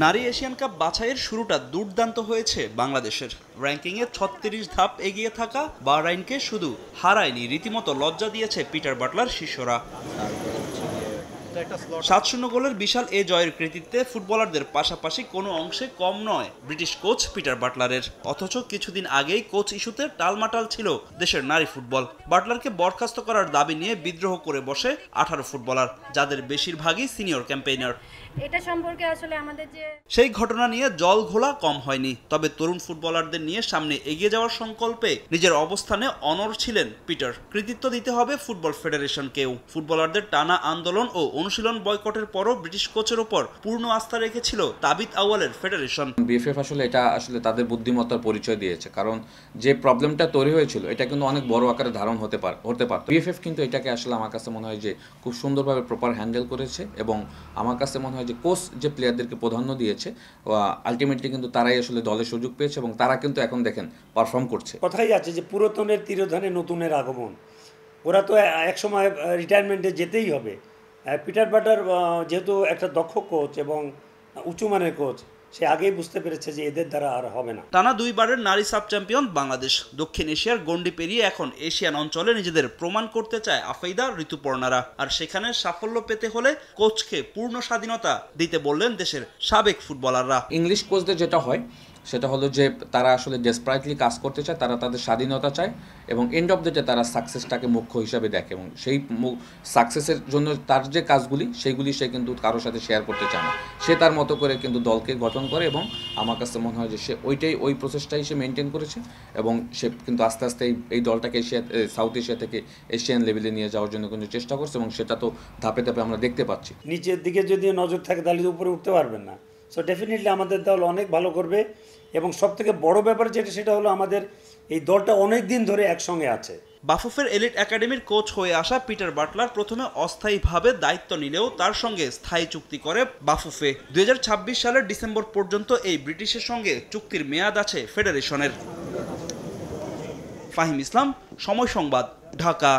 নারী Asian cup বাছাইয়ের শুরুটা দুর্দান্ত হয়েছে বাংলাদেশের। র্যাঙ্কিংয়ে ৩৬ ধাপ এগিয়ে থাকা বাহরাইনকে শুধু হারায়নি, রীতিমতো লজ্জা দিয়েছে পিটার বাটলার শিষ্যরা। ৭-০ গোলের বিশাল এ জয়ের কৃতিত্বে ফুটবলারদের পাশাপাশি কোনো অংশে কম নয় ব্রিটিশ কোচ পিটার বাটলারের। অথচ কিছুদিন আগেই কোচ ইস্যুতে টালমাটাল ছিল দেশের নারী ফুটবল। বাটলারকে বরখাস্ত করার দাবি নিয়ে বিদ্রোহ করে বসে ১৮ ফুটবলার, যাদের বেশিরভাগই সিনিয়র ক্যাম্পেইনার। এটা সম্পর্কে আসলে আমাদের সেই ঘটনা নিয়ে জল ঘোলা কম হয়নি। তবে তরুণ ফুটবলারদের নিয়ে সামনে এগিয়ে যাওয়ার সংকল্পে নিজের অবস্থানে অনড় ছিলেন পিটার। কৃতিত্ব দিতে হবে ফুটবল ফেডারেশনকেও। ফুটবলারদের টানা আন্দোলন ও অনুশীলন বয়কটের পরও ব্রিটিশ কোচের ওপর পূর্ণ আস্থা রেখেছিল তাবিত আউয়ালের ফেডারেশন। বিএফএফ আসলে এটা তাদের বুদ্ধিমত্তার পরিচয় দিয়েছে, কারণ যে প্রবলেমটা তৈরি হয়েছিল এটা কিন্তু অনেক বড় আকারে ধারণ হতে পারত। বিএফএফ কিন্তু এটাকে আসলে আমার কাছে মনে হয় যে খুব সুন্দরভাবে প্রপার হ্যান্ডেল করেছে, এবং আমার কাছে মনে হয় যে কোচ যে প্লেয়ারদেরকে প্রাধান্য দিয়েছে আলটিমেটলি কিন্তু তারাই আসলে দলে সুযোগ পেয়েছে, এবং তারা কিন্তু এখন দেখেন পারফর্ম করছে। কথাই আছে যে পুরাতনের তিরোধানে নতুনের আগমন। ওরা তো একসময় রিটায়ারমেন্টে যেতেই হবে। পিটার বাটার যেহেতু একটা দক্ষ কোচ এবং উঁচুমানের কোচ, সে আগেই বুঝতে পেরেছে যে এদের দ্বারা আর হবে না। টানা দুইবারের নারী সাব চ্যাম্পিয়ন বাংলাদেশ। দক্ষিণ এশিয়ার গণ্ডি পেরিয়ে এখন এশিয়ান অঞ্চলে নিজেদের প্রমাণ করতে চায় আফেইদা, ঋতুপর্ণারা। আর সেখানে সাফল্য পেতে হলে কোচকে পূর্ণ স্বাধীনতা দিতে বললেন দেশের সাবেক ফুটবলাররা। ইংলিশ কোচদের যেটা হয় সেটা হলো যে তারা আসলে ডেসপারেটলি কাজ করতে চায়, তারা তাদের স্বাধীনতা চায়, এবং এন্ড অফ দ্য ডে তারা সাকসেসটাকে মুখ্য হিসাবে দেখে, এবং সেই সাকসেসের জন্য তার যে কাজগুলি সেইগুলি সে কিন্তু কারোর সাথে শেয়ার করতে চায় না। সে তার মতো করে কিন্তু দলকে গঠন করে, এবং আমার কাছে মনে হয় যে সে ওই প্রসেসটাই সে মেনটেন করেছে, এবং সে কিন্তু আস্তে আস্তে এই দলটাকে সাউথ এশিয়া থেকে এশিয়ান লেভেলে নিয়ে যাওয়ার জন্য কিন্তু চেষ্টা করছে, এবং সেটা তো ধাপে ধাপে আমরা দেখতে পাচ্ছি। নিচের দিকে যদি নজর থাকে তাহলে উপরে উঠতে পারবেন না। সো ডেফিনেটলি আমাদের দল অনেক ভালো করবে, এবং সবথেকে বড় ব্যাপার সেটা হলো আমাদের এই দলটা অনেক দিন ধরে একসঙ্গে আছে। বাফুফের এলিট একাডেমির কোচ হয়ে আসা পিটার বাটলার প্রথমে অস্থায়ীভাবে দায়িত্ব নিলেও তার সঙ্গে স্থায়ী চুক্তি করে বাফুফে। ২০২৬ সালের ডিসেম্বর পর্যন্ত এই ব্রিটিশের সঙ্গে চুক্তির মেয়াদ আছে ফেডারেশনের। ফাহিম ইসলাম, সময় সংবাদ, ঢাকা।